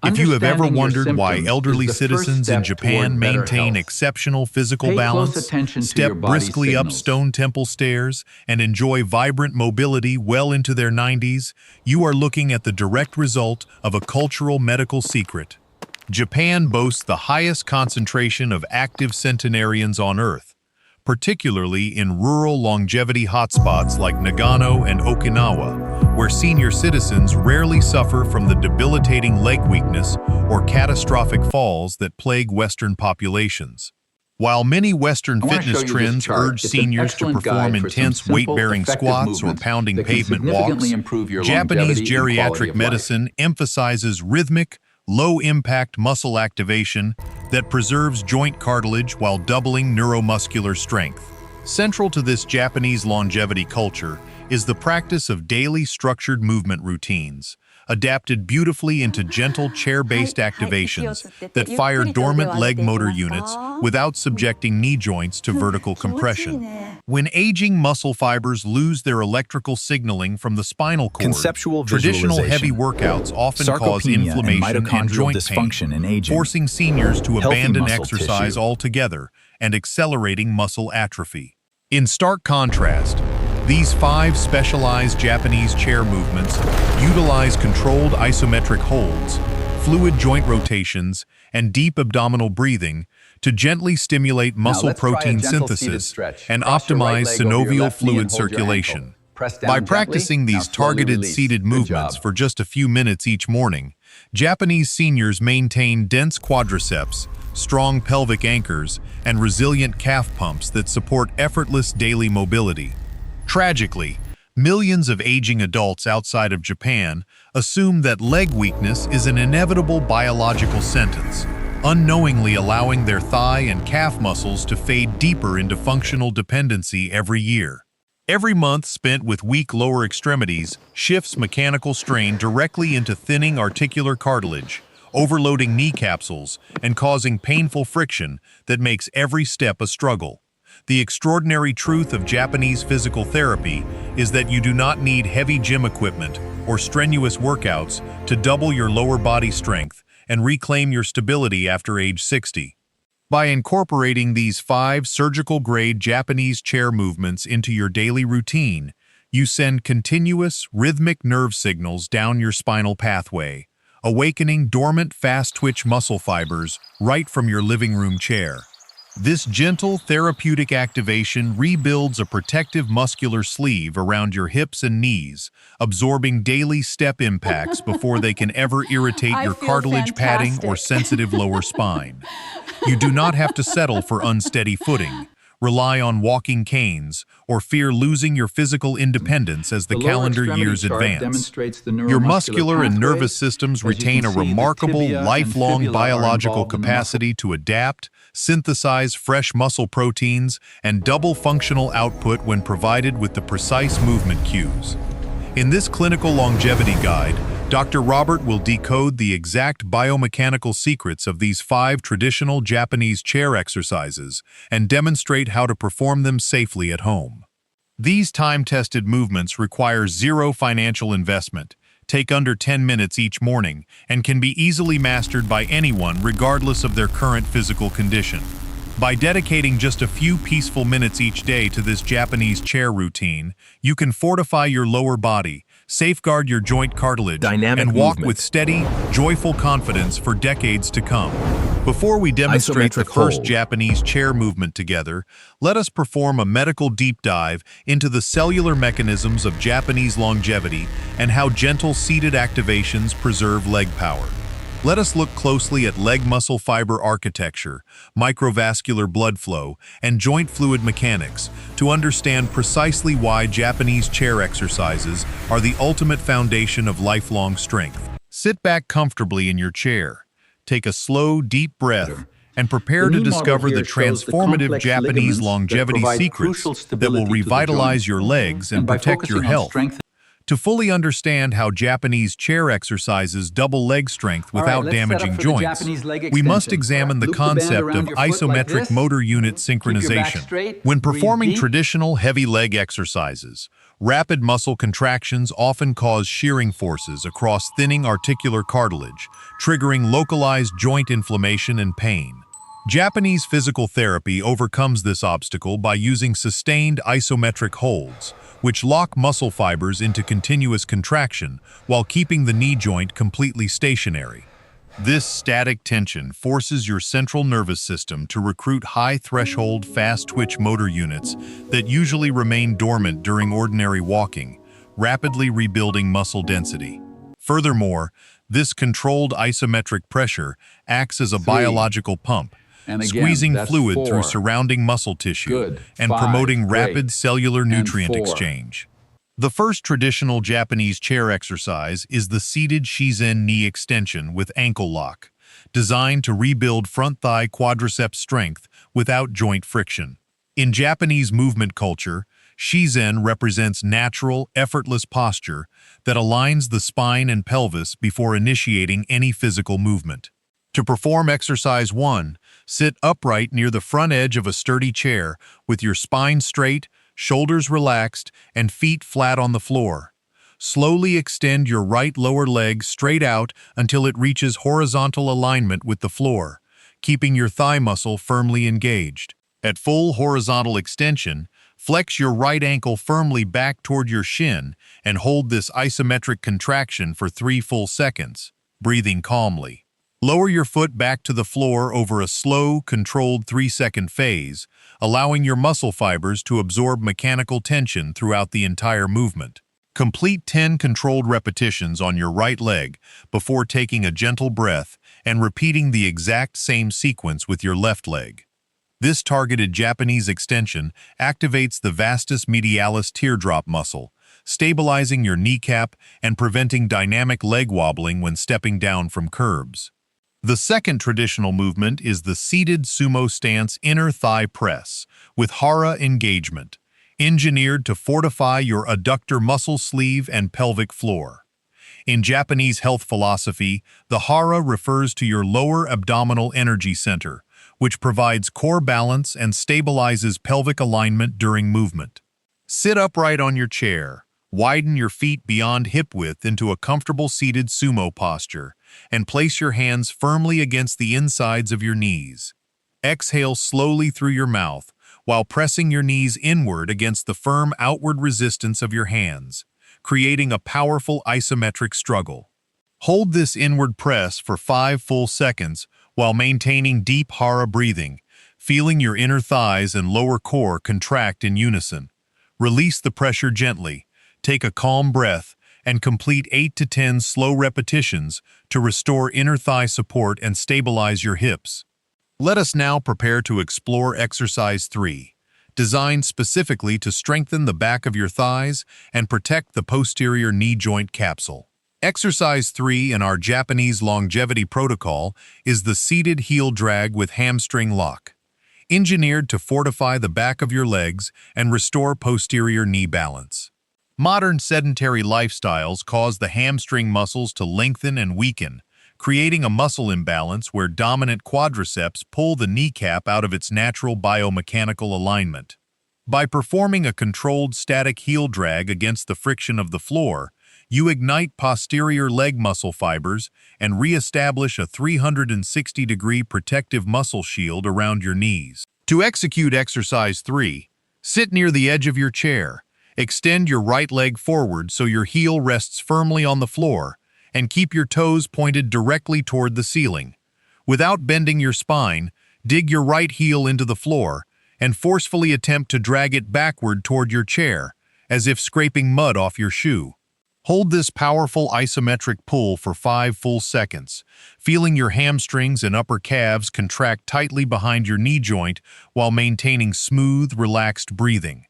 If you have ever Understanding your wondered why symptoms elderly is the first citizens in step Japan toward better maintain health. exceptional physical Pay close balance, attention to step your body's briskly up signals. stone temple stairs, and enjoy vibrant mobility well into their 90s, you are looking at the direct result of a cultural medical secret. Japan boasts the highest concentration of active centenarians on Earth, particularly in rural longevity hotspots like Nagano and Okinawa, where senior citizens rarely suffer from the debilitating leg weakness or catastrophic falls that plague Western populations. While many Western I wanna fitness show you this trends chart. urge It's an seniors to excellent perform guide for some intense simple, weight-bearing effective squats or movements pounding that can pavement significantly walks, improve your Japanese longevity and quality geriatric of life. medicine emphasizes rhythmic, low-impact muscle activation that preserves joint cartilage while doubling neuromuscular strength. Central to this Japanese longevity culture is the practice of daily structured movement routines, adapted beautifully into gentle chair-based activations that fire dormant leg motor units without subjecting knee joints to vertical compression. When aging muscle fibers lose their electrical signaling from the spinal cord, Conceptual traditional heavy visualization. workouts often cause Sarcopenia and inflammation and mitochondrial joint dysfunction pain, in aging. forcing seniors to Healthy abandon muscle exercise tissue. altogether and accelerating muscle atrophy. In stark contrast, these 5 specialized Japanese chair movements utilize controlled isometric holds, fluid joint rotations, and deep abdominal breathing to gently stimulate muscle let's try a protein gentle seated synthesis stretch. and Cross your right optimize leg over your synovial left knee fluid and hold your ankle. circulation. Press down By gently. practicing Now these slowly targeted release. seated Good movements job. for just a few minutes each morning, Japanese seniors maintain dense quadriceps, strong pelvic anchors, and resilient calf pumps that support effortless daily mobility. Tragically, millions of aging adults outside of Japan assume that leg weakness is an inevitable biological sentence, unknowingly allowing their thigh and calf muscles to fade deeper into functional dependency every year. Every month spent with weak lower extremities shifts mechanical strain directly into thinning articular cartilage, overloading knee capsules, and causing painful friction that makes every step a struggle. The extraordinary truth of Japanese physical therapy is that you do not need heavy gym equipment or strenuous workouts to double your lower body strength and reclaim your stability after age 60. By incorporating these 5 surgical-grade Japanese chair movements into your daily routine, you send continuous, rhythmic nerve signals down your spinal pathway, awakening dormant fast-twitch muscle fibers right from your living room chair. This gentle, therapeutic activation rebuilds a protective muscular sleeve around your hips and knees, absorbing daily step impacts before they can ever irritate your cartilage padding or sensitive lower spine. You do not have to settle for unsteady footing, rely on walking canes, or fear losing your physical independence as the The lower calendar extremity years chart advance. demonstrates the Your neuromuscular muscular and nervous pathways. systems As you retain can a see, the remarkable, tibia and lifelong fibula are biological involved in the muscle. capacity to adapt, synthesize fresh muscle proteins, and double functional output when provided with the precise movement cues. In this clinical longevity guide, Dr. Robbert will decode the exact biomechanical secrets of these 5 traditional Japanese chair exercises and demonstrate how to perform them safely at home. These time-tested movements require zero financial investment, take under 10 minutes each morning, and can be easily mastered by anyone regardless of their current physical condition. By dedicating just a few peaceful minutes each day to this Japanese chair routine, you can fortify your lower body, safeguard your joint cartilage, Dynamic and walk movement. with steady, joyful confidence for decades to come. Before we demonstrate the Isometric first hold. Japanese chair movement together, let us perform a medical deep dive into the cellular mechanisms of Japanese longevity and how gentle seated activations preserve leg power. Let us look closely at leg muscle fiber architecture, microvascular blood flow, and joint fluid mechanics to understand precisely why Japanese chair exercises are the ultimate foundation of lifelong strength. Sit back comfortably in your chair, take a slow, deep breath, and prepare The to knee model discover here the shows the transformative complex Japanese ligaments that longevity provide secrets crucial that will stability to the revitalize joint. your legs and by protect your focusing on health. strength To fully understand how Japanese chair exercises double leg strength All right, without let's set up damaging for the joints, Japanese leg we must extension. examine the Loop the band concept around of your foot like isometric this. motor unit Keep your back synchronization. straight. When Breathe performing deep. traditional heavy leg exercises, rapid muscle contractions often cause shearing forces across thinning articular cartilage, triggering localized joint inflammation and pain. Japanese physical therapy overcomes this obstacle by using sustained isometric holds, which lock muscle fibers into continuous contraction while keeping the knee joint completely stationary. This static tension forces your central nervous system to recruit high-threshold, fast-twitch motor units that usually remain dormant during ordinary walking, rapidly rebuilding muscle density. Furthermore, this controlled isometric pressure acts as a 3. biological pump, And again, squeezing that's fluid 4. through surrounding muscle tissue Good. and 5. promoting Great. rapid cellular nutrient 4. exchange. The first traditional Japanese chair exercise is the seated Shizen knee extension with ankle lock, designed to rebuild front thigh quadriceps strength without joint friction. In Japanese movement culture, Shizen represents natural, effortless posture that aligns the spine and pelvis before initiating any physical movement. To perform exercise 1, sit upright near the front edge of a sturdy chair with your spine straight, shoulders relaxed, and feet flat on the floor. Slowly extend your right lower leg straight out until it reaches horizontal alignment with the floor, keeping your thigh muscle firmly engaged. At full horizontal extension, flex your right ankle firmly back toward your shin and hold this isometric contraction for 3 full seconds, breathing calmly. Lower your foot back to the floor over a slow, controlled 3-second phase, allowing your muscle fibers to absorb mechanical tension throughout the entire movement. Complete 10 controlled repetitions on your right leg before taking a gentle breath and repeating the exact same sequence with your left leg. This targeted Japanese extension activates the vastus medialis teardrop muscle, stabilizing your kneecap and preventing dynamic leg wobbling when stepping down from curbs. The second traditional movement is the seated sumo stance inner thigh press with hara engagement, engineered to fortify your adductor muscle sleeve and pelvic floor. In Japanese health philosophy, the hara refers to your lower abdominal energy center, which provides core balance and stabilizes pelvic alignment during movement. Sit upright on your chair, widen your feet beyond hip width into a comfortable seated sumo posture, and place your hands firmly against the insides of your knees. Exhale slowly through your mouth while pressing your knees inward against the firm outward resistance of your hands, creating a powerful isometric struggle. Hold this inward press for 5 full seconds while maintaining deep hara breathing, feeling your inner thighs and lower core contract in unison. Release the pressure gently, take a calm breath, and complete 8 to 10 slow repetitions to restore inner thigh support and stabilize your hips. Let us now prepare to explore exercise 3, designed specifically to strengthen the back of your thighs and protect the posterior knee joint capsule. Exercise 3 in our Japanese longevity protocol is the seated heel drag with hamstring lock, engineered to fortify the back of your legs and restore posterior knee balance. Modern sedentary lifestyles cause the hamstring muscles to lengthen and weaken, creating a muscle imbalance where dominant quadriceps pull the kneecap out of its natural biomechanical alignment. By performing a controlled static heel drag against the friction of the floor, you ignite posterior leg muscle fibers and re-establish a 360-degree protective muscle shield around your knees. To execute exercise 3, sit near the edge of your chair. Extend your right leg forward so your heel rests firmly on the floor, and keep your toes pointed directly toward the ceiling. Without bending your spine, dig your right heel into the floor and forcefully attempt to drag it backward toward your chair, as if scraping mud off your shoe. Hold this powerful isometric pull for 5 full seconds, feeling your hamstrings and upper calves contract tightly behind your knee joint while maintaining smooth, relaxed breathing.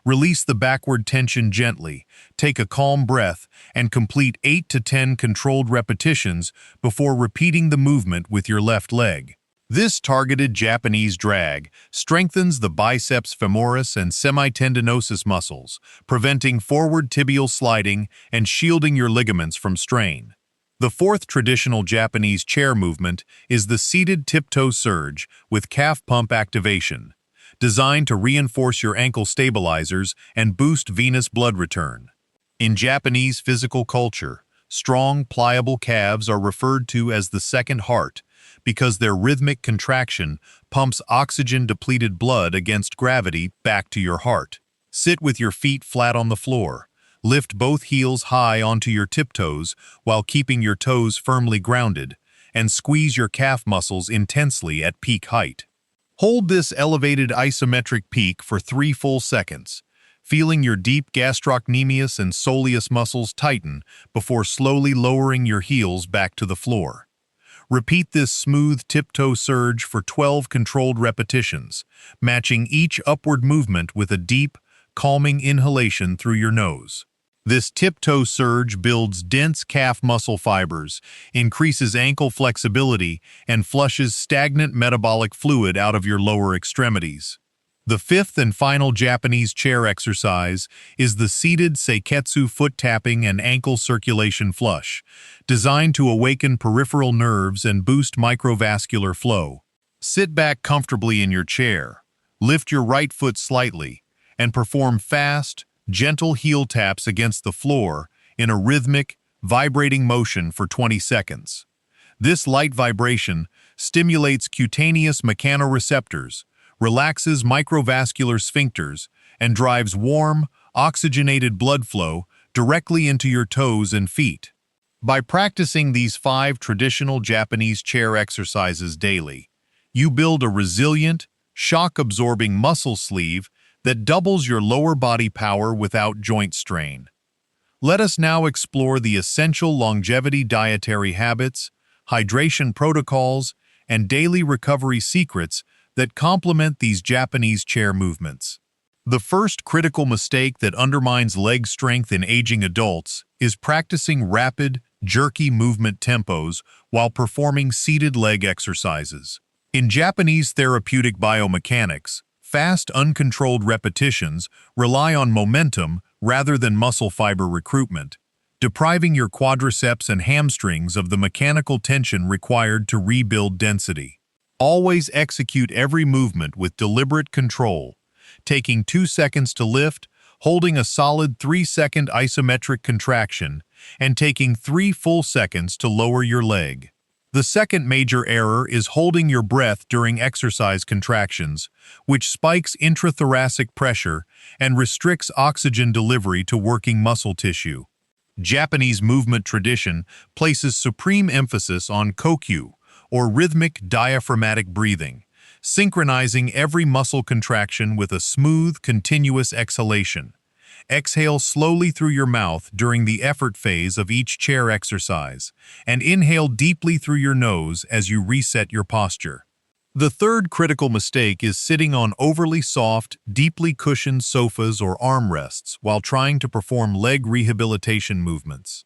Release the backward tension gently, take a calm breath, and complete 8 to 10 controlled repetitions before repeating the movement with your left leg. This targeted Japanese drag strengthens the biceps femoris and semitendinosus muscles, preventing forward tibial sliding and shielding your ligaments from strain. The fourth traditional Japanese chair movement is the seated tiptoe surge with calf pump activation, designed to reinforce your ankle stabilizers and boost venous blood return. In Japanese physical culture, strong, pliable calves are referred to as the second heart because their rhythmic contraction pumps oxygen-depleted blood against gravity back to your heart. Sit with your feet flat on the floor. Lift both heels high onto your tiptoes while keeping your toes firmly grounded, and squeeze your calf muscles intensely at peak height. Hold this elevated isometric peak for 3 full seconds, feeling your deep gastrocnemius and soleus muscles tighten before slowly lowering your heels back to the floor. Repeat this smooth tiptoe surge for 12 controlled repetitions, matching each upward movement with a deep, calming inhalation through your nose. This tiptoe surge builds dense calf muscle fibers, increases ankle flexibility, and flushes stagnant metabolic fluid out of your lower extremities. The fifth and final Japanese chair exercise is the seated seiketsu foot tapping and ankle circulation flush, designed to awaken peripheral nerves and boost microvascular flow. Sit back comfortably in your chair, lift your right foot slightly, and perform fast, gentle heel taps against the floor in a rhythmic, vibrating motion for 20 seconds. This light vibration stimulates cutaneous mechanoreceptors, relaxes microvascular sphincters, and drives warm, oxygenated blood flow directly into your toes and feet. By practicing these 5 traditional Japanese chair exercises daily, you build a resilient, shock-absorbing muscle sleeve that doubles your lower body power without joint strain. Let us now explore the essential longevity dietary habits, hydration protocols, and daily recovery secrets that complement these Japanese chair movements. The first critical mistake that undermines leg strength in aging adults is practicing rapid, jerky movement tempos while performing seated leg exercises. In Japanese therapeutic biomechanics, fast, uncontrolled repetitions rely on momentum rather than muscle fiber recruitment, depriving your quadriceps and hamstrings of the mechanical tension required to rebuild density. Always execute every movement with deliberate control, taking 2 seconds to lift, holding a solid 3-second isometric contraction, and taking 3 full seconds to lower your leg. The second major error is holding your breath during exercise contractions, which spikes intrathoracic pressure and restricts oxygen delivery to working muscle tissue. Japanese movement tradition places supreme emphasis on kokyu, or rhythmic diaphragmatic breathing, synchronizing every muscle contraction with a smooth, continuous exhalation. Exhale slowly through your mouth during the effort phase of each chair exercise, and inhale deeply through your nose as you reset your posture. The third critical mistake is sitting on overly soft, deeply cushioned sofas or armrests while trying to perform leg rehabilitation movements.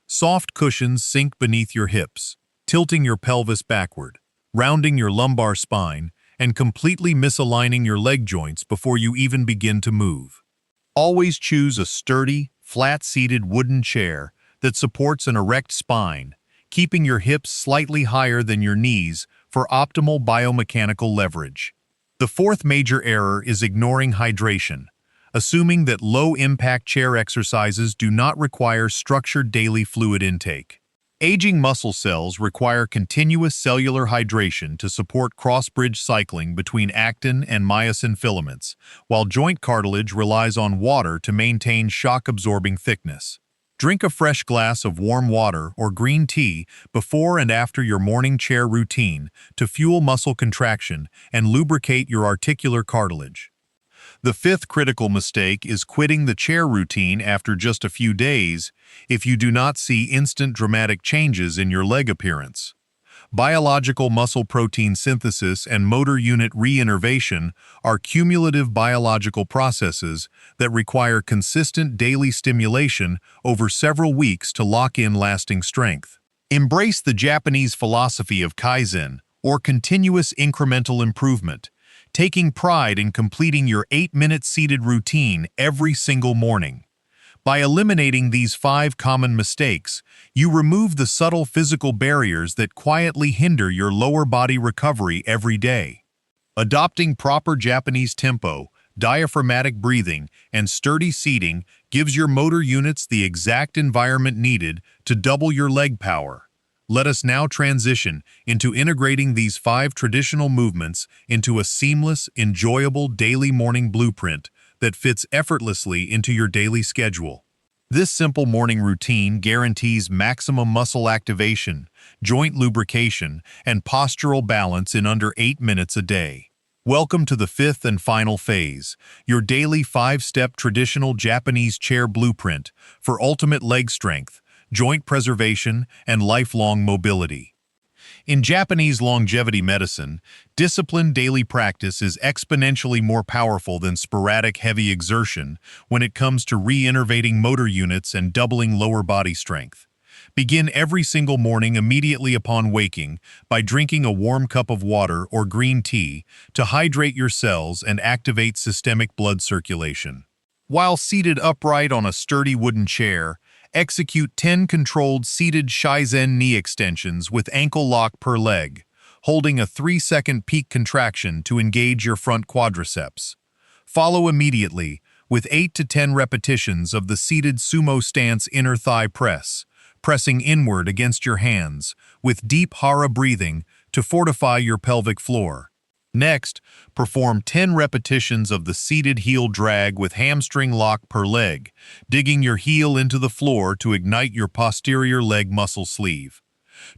Soft cushions sink beneath your hips, tilting your pelvis backward, rounding your lumbar spine, and completely misaligning your leg joints before you even begin to move. Always choose a sturdy, flat-seated wooden chair that supports an erect spine, keeping your hips slightly higher than your knees for optimal biomechanical leverage. The fourth major error is ignoring hydration, assuming that low-impact chair exercises do not require structured daily fluid intake. Aging muscle cells require continuous cellular hydration to support cross-bridge cycling between actin and myosin filaments, while joint cartilage relies on water to maintain shock-absorbing thickness. Drink a fresh glass of warm water or green tea before and after your morning chair routine to fuel muscle contraction and lubricate your articular cartilage. The fifth critical mistake is quitting the chair routine after just a few days if you do not see instant dramatic changes in your leg appearance. Biological muscle protein synthesis and motor unit reinnervation are cumulative biological processes that require consistent daily stimulation over several weeks to lock in lasting strength. Embrace the Japanese philosophy of Kaizen, or continuous incremental improvement, taking pride in completing your 8-minute seated routine every single morning. By eliminating these 5 common mistakes, you remove the subtle physical barriers that quietly hinder your lower body recovery every day. Adopting proper Japanese tempo, diaphragmatic breathing, and sturdy seating gives your motor units the exact environment needed to double your leg power. Let us now transition into integrating these 5 traditional movements into a seamless, enjoyable daily morning blueprint that fits effortlessly into your daily schedule. This simple morning routine guarantees maximum muscle activation, joint lubrication, and postural balance in under 8 minutes a day. Welcome to the 5th and final phase, your daily 5-step traditional Japanese chair blueprint for ultimate leg strength, joint preservation, and lifelong mobility. In Japanese longevity medicine, disciplined daily practice is exponentially more powerful than sporadic heavy exertion when it comes to reinnervating motor units and doubling lower body strength. Begin every single morning immediately upon waking by drinking a warm cup of water or green tea to hydrate your cells and activate systemic blood circulation. While seated upright on a sturdy wooden chair, execute 10 controlled seated Shizen knee extensions with ankle lock per leg, holding a 3-second peak contraction to engage your front quadriceps. Follow immediately with 8 to 10 repetitions of the seated sumo stance inner thigh press, pressing inward against your hands with deep hara breathing to fortify your pelvic floor. Next, perform 10 repetitions of the seated heel drag with hamstring lock per leg, digging your heel into the floor to ignite your posterior leg muscle sleeve.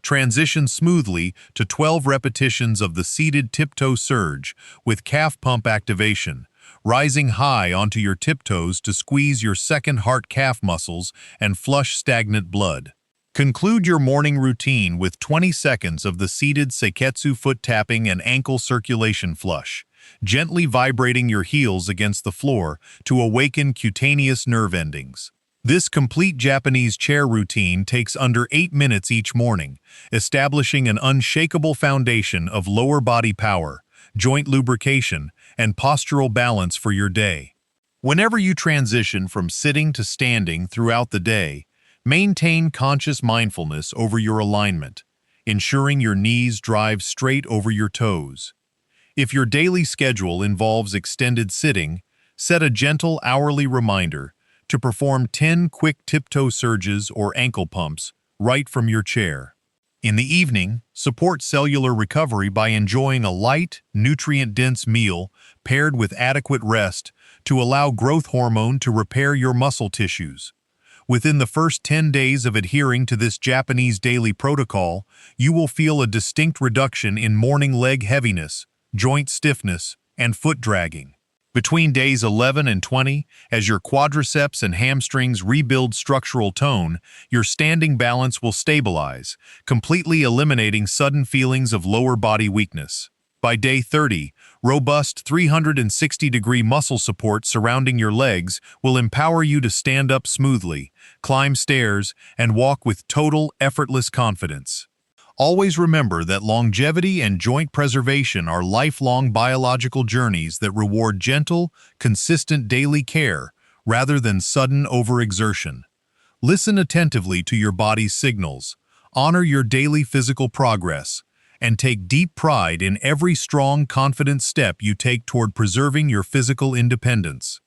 Transition smoothly to 12 repetitions of the seated tiptoe surge with calf pump activation, rising high onto your tiptoes to squeeze your second heart-calf muscles and flush stagnant blood. Conclude your morning routine with 20 seconds of the seated seiketsu foot tapping and ankle circulation flush, gently vibrating your heels against the floor to awaken cutaneous nerve endings. This complete Japanese chair routine takes under 8 minutes each morning, establishing an unshakable foundation of lower body power, joint lubrication, and postural balance for your day. Whenever you transition from sitting to standing throughout the day, maintain conscious mindfulness over your alignment, ensuring your knees drive straight over your toes. If your daily schedule involves extended sitting, set a gentle hourly reminder to perform 10 quick tiptoe surges or ankle pumps right from your chair. In the evening, support cellular recovery by enjoying a light, nutrient-dense meal paired with adequate rest to allow growth hormone to repair your muscle tissues. Within the first 10 days of adhering to this Japanese daily protocol, you will feel a distinct reduction in morning leg heaviness, joint stiffness, and foot dragging. Between days 11 and 20, as your quadriceps and hamstrings rebuild structural tone, your standing balance will stabilize, completely eliminating sudden feelings of lower body weakness. By day 30, robust 360-degree muscle support surrounding your legs will empower you to stand up smoothly, climb stairs, and walk with total, effortless confidence. Always remember that longevity and joint preservation are lifelong biological journeys that reward gentle, consistent daily care rather than sudden overexertion. Listen attentively to your body's signals, honor your daily physical progress, and take deep pride in every strong, confident step you take toward preserving your physical independence.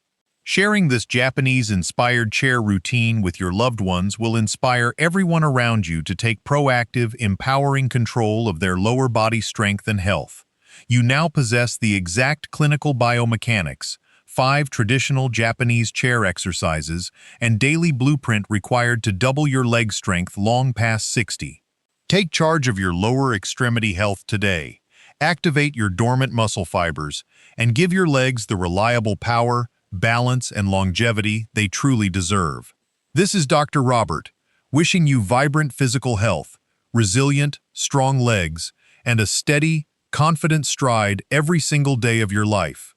Sharing this Japanese-inspired chair routine with your loved ones will inspire everyone around you to take proactive, empowering control of their lower body strength and health. You now possess the exact clinical biomechanics, 5 traditional Japanese chair exercises, and daily blueprint required to double your leg strength long past 60. Take charge of your lower extremity health today. Activate your dormant muscle fibers and give your legs the reliable power, balance, and longevity they truly deserve. This is Dr. Robbert, wishing you vibrant physical health, resilient, strong legs, and a steady, confident stride every single day of your life.